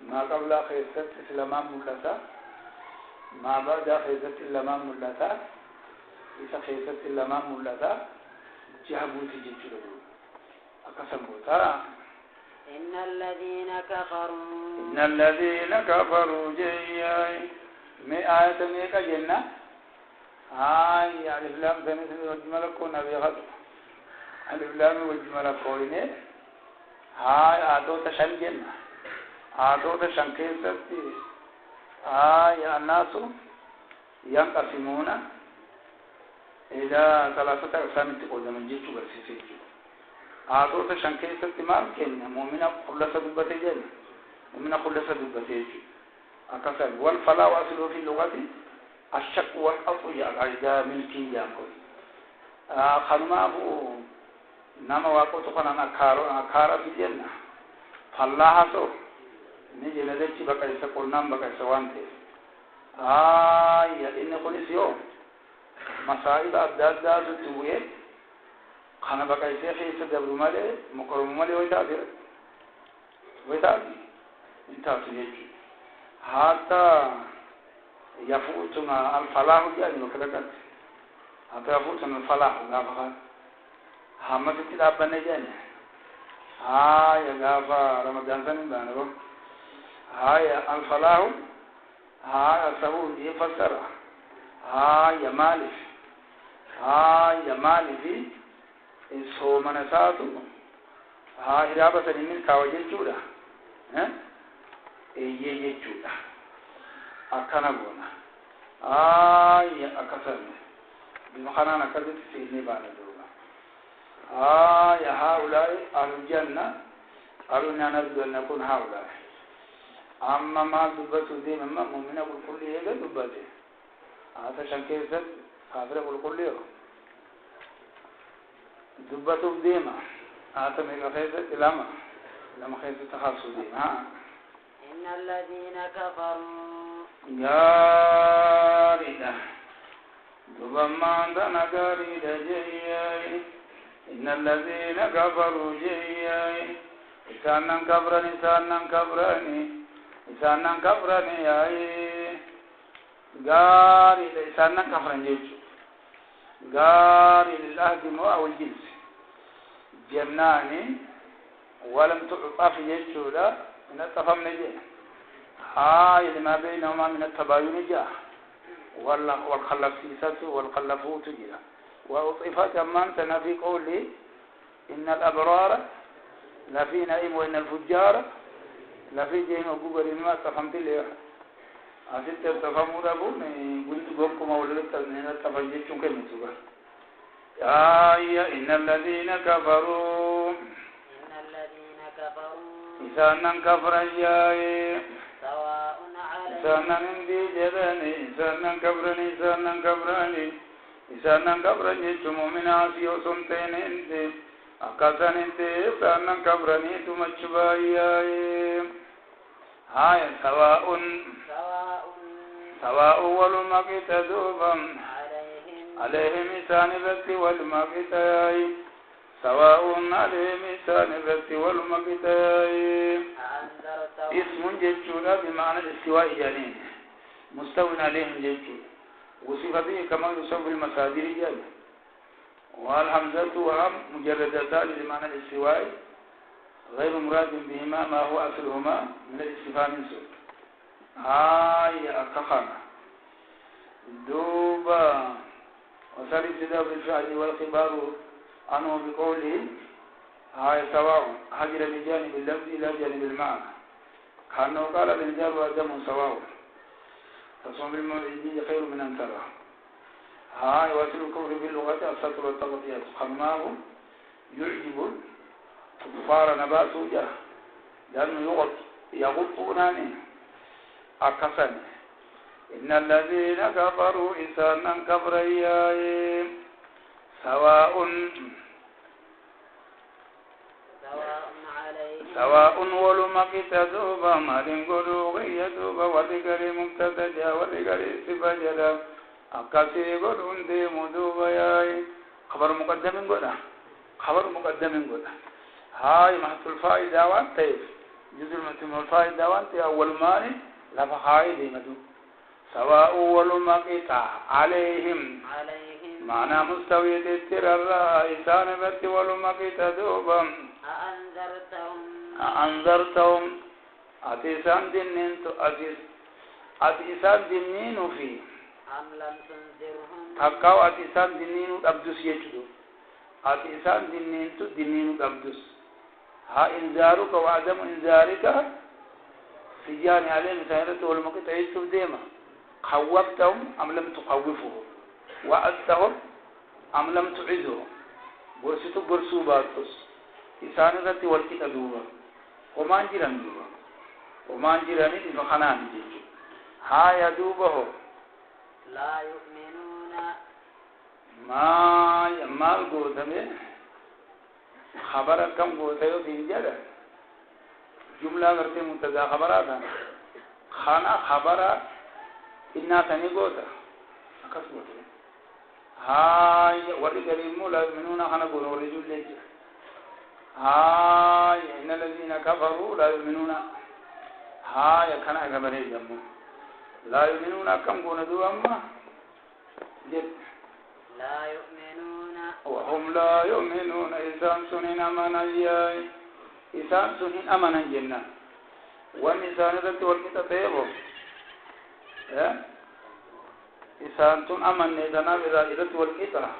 ما قبل خيست إسلامان ملتا ما بعد خيست إسلامان ملتا إذا خيست إسلامان ملتا جهبوت جيتشلو أقسم بوتا
إن الذين كفروا
جيّاي مي آية ميكا جنة ألف لام سنة وجمل كون أبي غد ألف لام وجمل كوني آتو تشن جنة آتو تشن كيستي الناس ينقسمون إلى ثلاثة أقسام تقول من جيتو برسيسيتو آتو تشن كيستي مال كينيا مؤمنة خلصة دبتي جنة مؤمنة خلصة دبتي أكثر والفلا واصل في اللغة الشك والأصل يعقد من كي يأكل خنماه نما واقو تقنا أكارا في جنة فالله سو نجي لذلك بقى يسقول نام بقى سوانته يا إن كل يوم مسائل أبداد تسويه خنا بقى يسيخ يسدبر ماله مكرم ماله ويتابي انت تيجي حتى يفوتنا الفلاح يعني وكذا حتى يفوتنا الفلاح غافا هم تكتب بنجاني يا غافا رمضان سنين بانو يا الفلاح السهول يفسر يا مالك يا مالك سو منساتو هرابة سنين كاوجين جودا jechuudha akkana goona akkasuma bima kanaan akkasitti seennee baana duuba haa'ulaa'i aljanna alunaan arganna kun haa'ulaa'i amma maal dubbatu deemama mu'mina qulqullii eega dubbate haata shan keessatti kaafira qulqullii dubbatuuf deema haata meeqa keessatti lama keessatti haasuu deema
إن الذين كفروا
غاردا ربما أنتنا غاردا جيّاي إن الذين كفروا جيّاي إسانا كفرني ياي غاردا إسانا كفرن جيّاي غاردا الأهد أو الجنس جناني ولم تعطف يجودا من التفهم نجي لما بينهما من التباين جاء والخلفيسة والخلفوت جاء وأطفت أمانتنا في قولي إن الأبرار لفي نعيم وإن الفجار لفي جهنم وقبر ما تفهمت لي أسيت تفهموا ربو قلت بكم أولئك من التفجير كم إن الذين كفروا إسانا كفرا جاي
سواء عليهم
إسانا اندي جدني إسانا كفرا جيتم من عاسي وسنتين اندي أكاسن اندي إسانا كفرني تمشبايا سواء والمقتدوبا عليهم إسان بس والمقتاي سواء عليهم إسان بس والمقتاي اسم جيتشولا بمعنى الاستواء جانين مستوى عليهم جيتشولا وصف به كما يصف المصادر جانين والحمزة وهم مجردتان لمعنى الاستواء غير مراد بهما ما هو أصلهما من الاستفهام من سوء أكخانا دوبا وصل ابتداء بالفعل والخبار عنه بقوله سواء هجر بجانب اللفظ إلى جانب المعنى كأنه قال الرجال وآدم سواء تصوم بالموعدين خير من أن ترى يواصل الكفر باللغة السطر والتغطية خماه يعجب كفار نباته جاه لأنه يغطون عنه أكسن إن الذين كفروا إسانا كفريا سواء ولمقتدوب مال قلوغي يدوب وذكر مبتدجا وذكر سبجدا أكسي قلون دي مدوب ياي خبر مقدم قلنا خبر مقدم نقول هاي محط الفائدة وانت جزء من الفائدة وانت أول ماني لفخاي دي مدو سواء والمقطع عليهم معنى مستوي تتر الرئيسان بت والمقطع دوبا أنذرتهم أتيسان دنين أتيسان دنين في
أم لم تنذرهم
تقاو أتيسان دنين أبدس يجدو أتيسان دنين أبدس ها إنذارك وعدم إنذارك سجان عليهم سهرته والمقطع يجدو ديما خوفتهم أم لم تخوفهم وعدتهم أم لم تعدهم برسطو برسو باتس إسانة والكتا دوبا ومان جيران دوبا ومان جيراني دي فخنان جيجو ها يدوبه
لا يؤمنون
ما يمال قوتمي خبر كم قوتيو تنجل جملة غرتي منتزا خبراتا خانا خبرا إنا ثاني قوتا أكسبوتي هاي ورد قريمو لا يؤمنون خانا قولوا رجل ليجي هاي إن الذين كفروا لا يؤمنون هاي كان أكبري جمو لا يؤمنون كم قوندوا أما جد
لا يؤمنون
وهم لا يؤمنون إسان سنين أمانا جاي إسان سنين أمانا جنة والنسان ذات والكتابه إسان تن أمان ندنا بذات والكتابه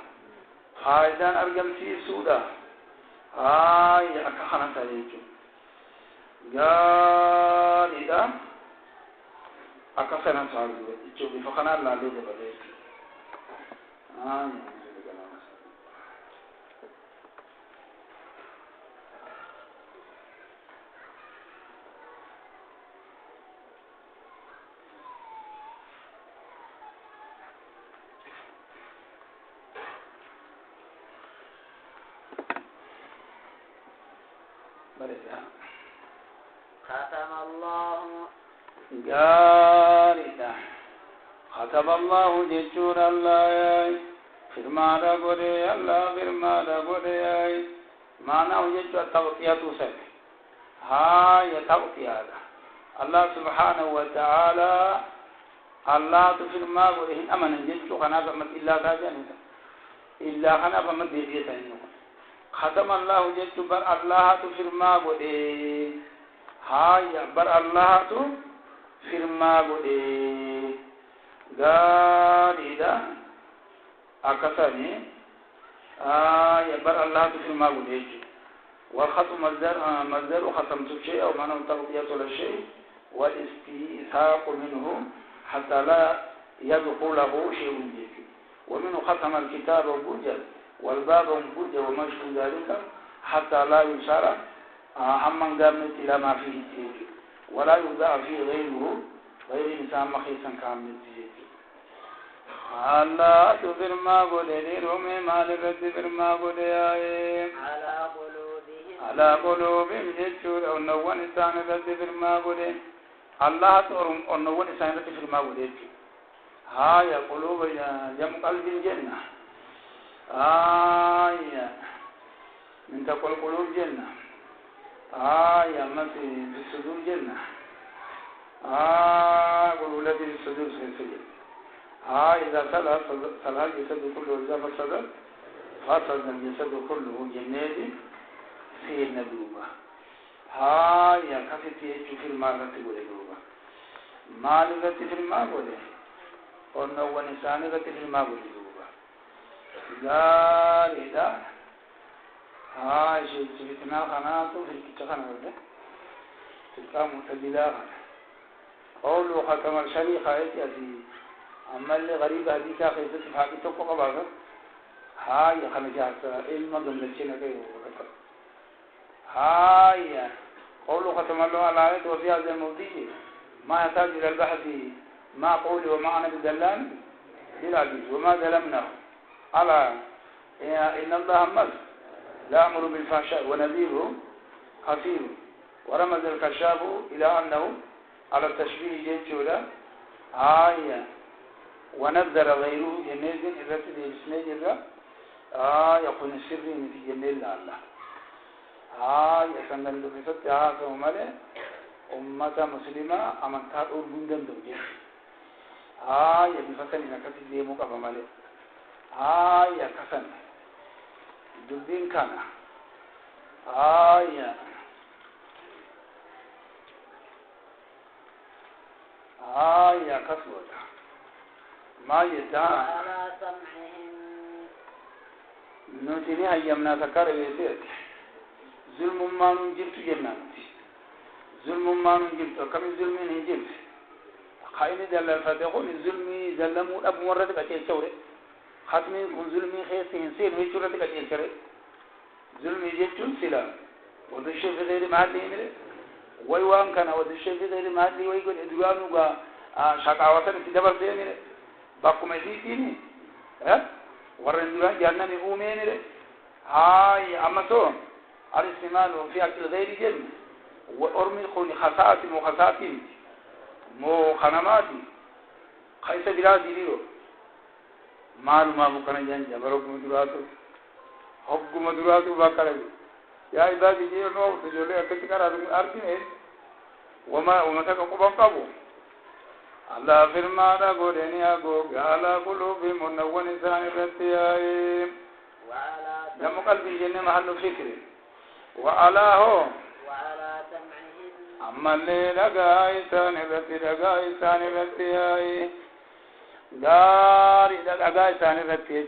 فايدان أرجم في سودا هاي أكخنا تريجو قال إذا أكخنا تريجو إيشو بفخنا لا ليه بديك
ختم الله
قارئة ختم الله جيشور الله فرما رغوري الله فرما رغوري معناه جيشور توقيات سك هاي توقيات الله سبحانه وتعالى الله تفرما غوري أمن جيشور خنا فمت إلا تاجن إلا خنا فمت بيجيتني ختم الله جيشور بر الله تفرما غوري هاي بر الله تفرما غوري غاريدا أكثرني يبر الله تفرما غوري والختم مصدر ختمت الشيء أو معنى تغطية الشيء والاستيثاق منه حتى لا يدخله شيء جديد ومنه ختم الكتاب بوجل والباب بوجل وما شابه ذلك حتى لا يشار عمن قامت إلى ما فيه تيجي ولا يوضع فيه غيره غير إنسان مخيصا كامل تيجي الله تفرما غوري رومي مال رد فرما غوري على قلوبهم يجور أو نوان إنسان رد فرما غوري الله تورم أو نوان إنسان رد فرما غوري هاي قلوب يم قلب الجنة من تقول قلوب جنة مثل في الصدور جنة قلوب التي في الصدور سنسجل إذا صلى الجسد كله إذا فسد الجسد كله جنادي فيه الندوبة كفت يجو في المالة تقول النوبة مالة في المالة قلنا ونسانة في المالة النوبة قال إذا شيء تبتنا خناته في الكتخانة ولا تلقى متدلا قولوا ختم الشريخ آيتي أزي أما اللي غريب هذيك خيسة فاقي توقع بعضها هاي خنجات علم ضمنتين كيف وكتر هاي قولوا ختم الله على آيات وفي هذا الموضوع ما يحتاج إلى البحث ما قولي وما أنا بدلان للعزيز وما دلمناه على إن الله مز لا أمر بالفحشاء ونذيره خفير ورمز الكشاف إلى أنه على التشبيه جيتشولا ونذر غيره جنيز الرتب بسنيجر يكون السر في جنة الله يسندن بسات سومالي أمة مسلمة أمانتها أرجوندن دوجي يبفتن إنك تديمو كفمالي يكسن دبين كان كسوة ما يدعى
وعلى سمعهم
نوتيني هيمنا سكر بيتي ظلم ما نجيب جنانتي ظلم ما نجيب كم ظلم نجيب خاين دل فتقول ظلمي ظلمو أبو مرة كتير شوري خاتمي كون ظلمي خيس إنسان ويشورة كتير شوري ظلمي جتون سلا ودشة في غير محلي مره ويوان كان ودشة في غير محلي ويقول إدوانو جا شقاوة تدبر ده مره باكم أديتيني ورندوان جانا مفهومي مره أما تو الاستعمال في أكل غير جن وأرمي خوني خساتي مخساتي مو خنماتي خيس بلادي ليو مال ما بكنا جنجا بروك مدراتو حق مدراتو باكره يا عبادي جيو نو تجولي أكتكار أرتين وما تكقبان قبو الله فرمانا قولني أقوك على قلوب منون إنسان الرتيائي دم قلبي جنة محل فكر وعلى هو
وعلى سمعهم
أما اللي لقى إنسان الرتيائي داري لقى إنسان الرتيائي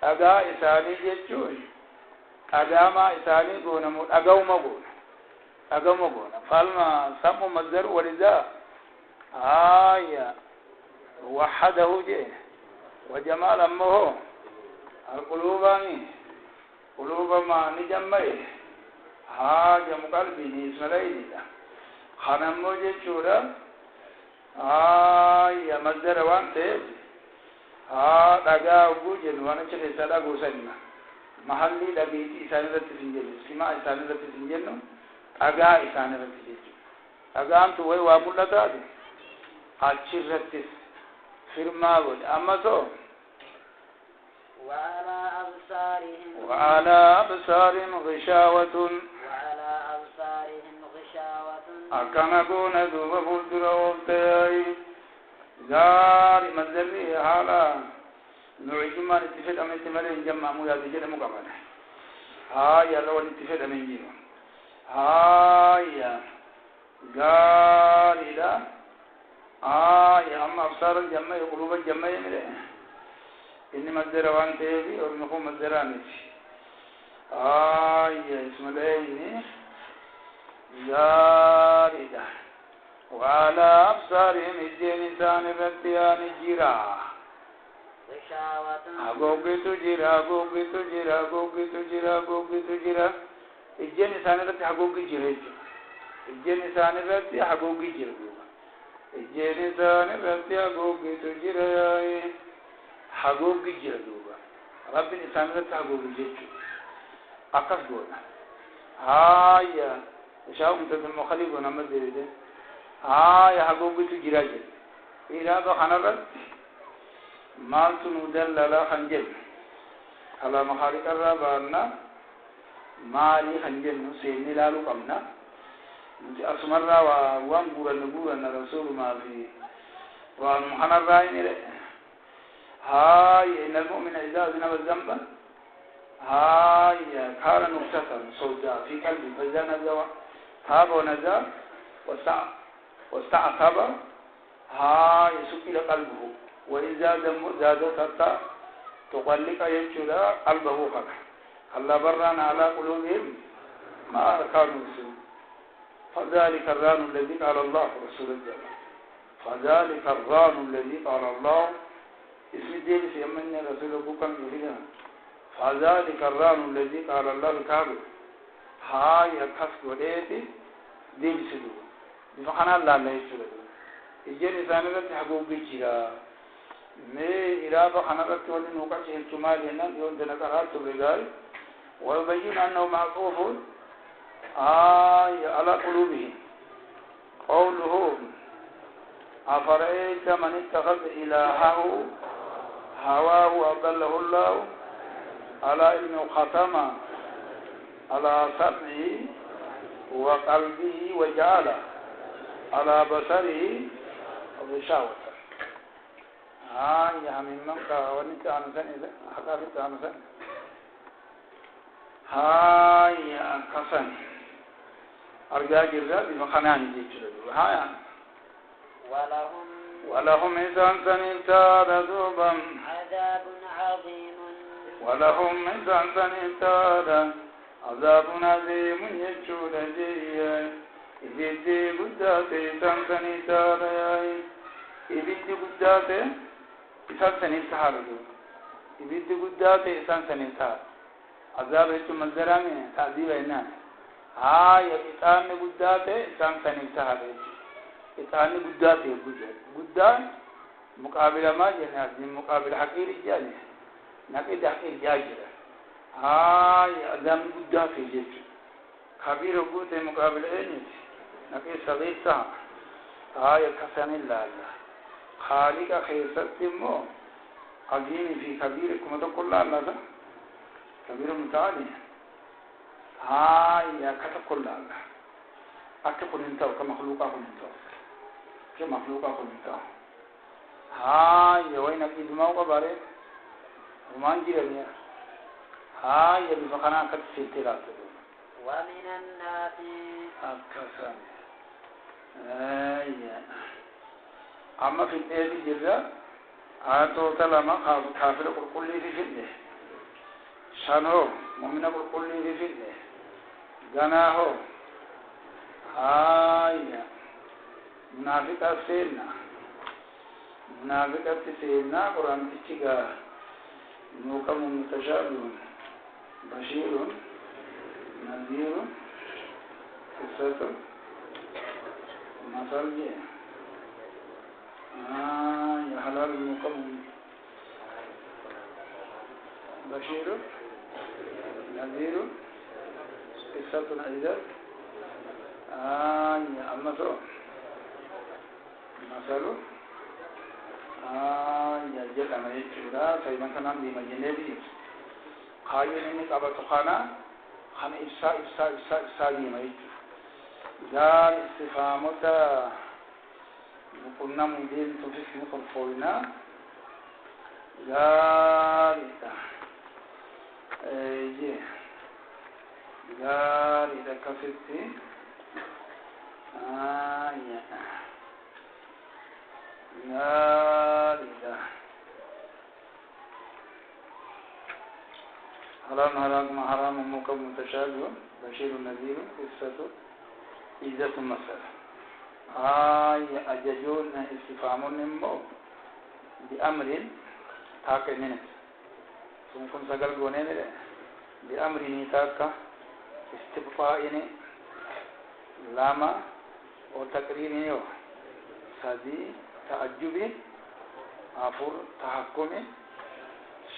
لقى إنسان جتشوي أداما إنساني قونا أقوم قونا فالما سمو مصدر ولذا وحده جه وجمال أمه قلوب ما نجمعه جم قلبي نسمعي خنمو جه شورا مصدر وانته دعا وجود وانا شلي سلا غوسنا محلي لبيتي إسانة تسنجل سما إسانة تسنجل أجا إسانة تسنجل أجا أنتوا وين وابولا تادي أشرتس فرما بود أما تو وعلى أبصارهم غشاوة أكنكون ذوب فلدر وفتاي زاري مزلي حالا نوعيكما نتفيد أمن تمالين جمع مويا بجد مقابل يا لو نتفيد أمن جينو يا غاري لا يا أما أبصار الجمع قلوب الجمع يمره إني مصدر وان تيبي اور نخو مصدراني يا اسم الله جاردا وعلى أبصارهم الجن إنسان الرتيان جرا أغوغي تجرا الجن إنسان الرتي أغوغي جرا الجن إنسان الرتي أغوغي جرا الجن إنسان الرتي أغوغي تجرا أغوغي جرا رب إنسان الرتي أغوغي جرا أقف دونا يا شاو متدل مخالف ونمد ديده يا حقوقي تجرا جل إذا بخنرت مال تنودل لا خنجل على مخالق الرابعنا مالي خنجل نسيني لالو قمنا نتي أسمر وانبورا رسول ما في ومحن الرائن إن المؤمن إذا أذنب الذنب كان نقطة سوداء في قلبه فإذا نزوى تاب ونزى واستعتب يسكل قلبه وإذا زاد حتى تقلق ينشر قلبه قلبه الله بران على قلوبهم ما كانوا يسرون فذلك الران الذي قال الله رسول الله فذلك الران الذي قال الله اسم الدين في أمن رسول بكم يهدنا فذلك الران الذي قال الله كابر يكسك وديتي دين سدو بفخنا الله لا يسرد الجن سانرت حقوق جرا مي إرابة خنرت ولي نوقع شهر شمال هنا يوم دنكرات الرجال ويبين أنه معطوف على قلوبهم قوله أفرأيت من اتخذ إلهه هواه وأضله الله على علم ختم على سمعه وقلبه وجعل على بصره غشاوة يا من منك ونت عن سنة حقافت عن سنة يا كسن أرجع جرّا بمخنان جيتشلو ولهم إذا سنتاد ذوبا
عذاب عظيم
ولهم إذا سنتاد عذاب عظيم يجود جيّا إبتي قدّاتي سنتاد إبتي قدّاتي سنتاد إبتي قدّاتي سنتاد عذاب هتو مزرامي تعذيب إنان يا إتاني قدّاتي سنتاد إتاني قدّاتي قدّان مقابل ما جناس مقابل حقير جاني نقيد حقير جاجرة يا أدم قدّاتي جيت خبير قوت مقابل إني نقيد صغير سام يا كسان الله خالق خيسات مو عظيم في كبيركم تقول الله كبير متعالي يا كتقول الله أكتقول انتو كمخلوقا كل انتو كمخلوقا كل انتو يا وينك إدماء وبارك ومان جيرني يا بفقنا كتسيتلات
ومن الناس
أكسان أما في الإيد جرّا آتو تلما كافر كل في فيه شانو مؤمن كل في فيه جناهو منافق سيدنا قرآن تشيغا نوكم متشابه بشير نذير قصة مثل يا حلال نوكم بشير نذير قصة أيضا يا أمسو مثل جل أنا يجورا سيدنا كنا دي مجنبي خاين إنك أبى تخانا خان إفسا دي ما يجور جال استفهامتا بقولنا مدين تفسير مقرفونا جال جال إذا كفتي لا إله حرام محكم متشابه بشير نذير قصة عزة مسألة أججون استفهام نمو بأمر تاك منت سنكون سقل قونين بأمر نتاك استبقاء لاما وتقرير يو سدي تعجبي أفر تحكمي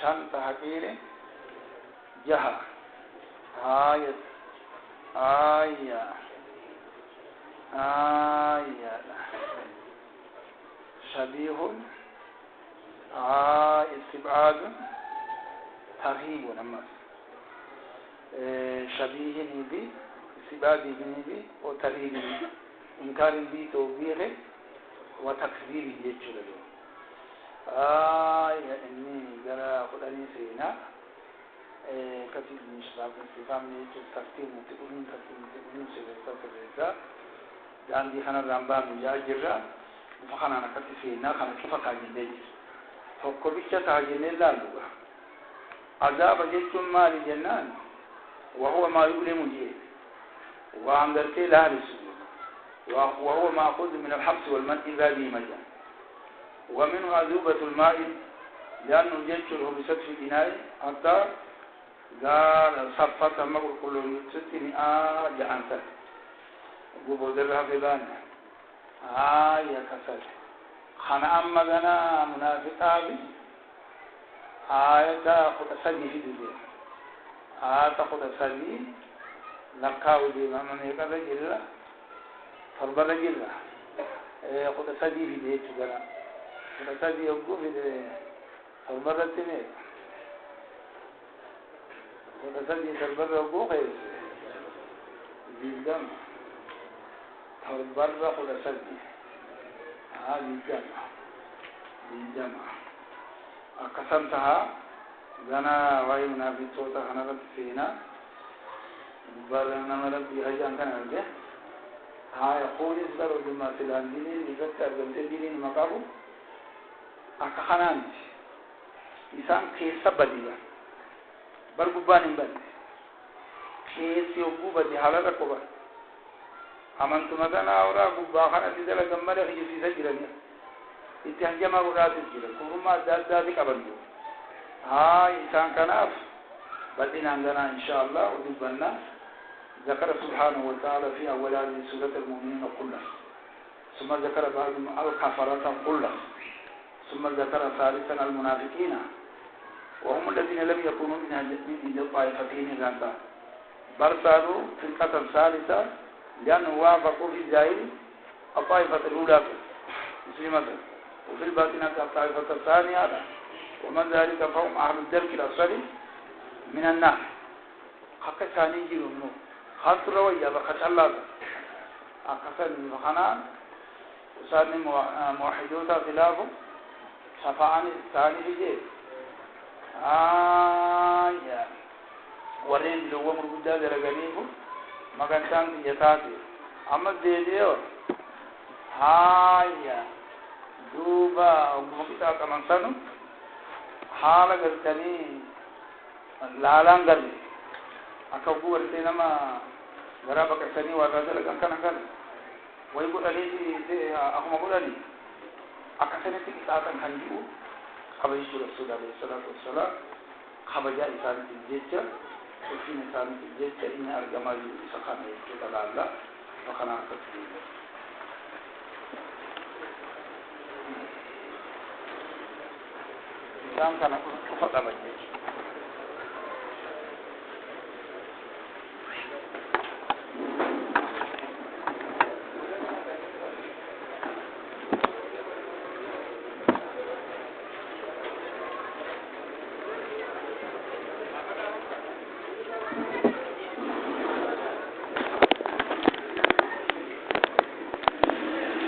شان تحقيري جها آية شبيه استبعاد ترهيب نمس شبيه نبي استبعاد نبي وترهيب إنكار بي توبيخه وتكذيب يجرده إني جرى خدني سينا كتير من شباب استفهام يجر تكتيم سيرتا جاندي خنا رامبا مجاجرة فخنا نكتي سينا خنا كيف كاجندي فكوبيشة كاجندي لا لغة عذاب جتم مال جنان وهو ما يؤلم جيه وأنذرتي لا رسول وهو مأخوذ من الحبس والمنع إذا ذي مجال ومنه عذوبة الماء لأنه يجره بسقف الإناء حتى قال صفت المقر كل 600 جعنسة قبو ذرها في ذانه يا كسر خنا أما غنا منافقا بي تأخذ سبي في دي تأخذ سبي لقاو دي من يقضى جلّا فربنا جلّا خد سبي في دي تجرا خد سبي يبقو في دي فربنا تنين تسدي تربر بوخيس بالجمع تربر خل سدي بالجمع بالجمع قسمتها زنا وهي منافق صوتا خنقت فينا برنا مربي هجان كان أرجع هاي يقول إسرائيل بما سلام دينين لقد أرجمت دينين مقابو أكخنانج إنسان كيس بديا برغبان بند كيس يوبو بدي حالة كوبا أمن تمدنا أورا غباخنا تدلا جمّر خيسي سجلني إتهجم أورا تجلا كورما داد كابندو هاي إنسان كناف بدينا عندنا إن شاء الله ودبنا ذكر سبحانه وتعالى في أول هذه سورة المؤمنين كلها ثم ذكر بعض الكفرة كلها ثم ذكر ثالثا المنافقين وهم الذين لم يكونوا من الطائفتين الأنبا بل صاروا فرقة ثالثة لأنه وافقوا في الجاهل الطائفة الأولى مسلمة وفي الباطنة الطائفة الثانية ومن ذلك فهم أهل الدرك الأسفل من النار حق ثاني جيرون خاص روية بخش الله أقصد بخنان وصارني موحدوتا خلافه شفاعني ثاني في جيب يا ورين لو مربوطة درجانيكو ما كان شان يتاتي أما ديديو يا دوبا ومكتا كمان سنو حالا قلتني لالان قلبي أكبو ورتنا ما غرابة كسني وغازل كان ويقول لي أخو مقول لي أكسني تيجي ساعة خنجو خبري رسول الله عليه الصلاة والسلام خبجا إنسان الجيتة وفي إنسان الجيتة إن الجمال سخانة كذا الله وخنا تسليم إنسان كان فقط بجيش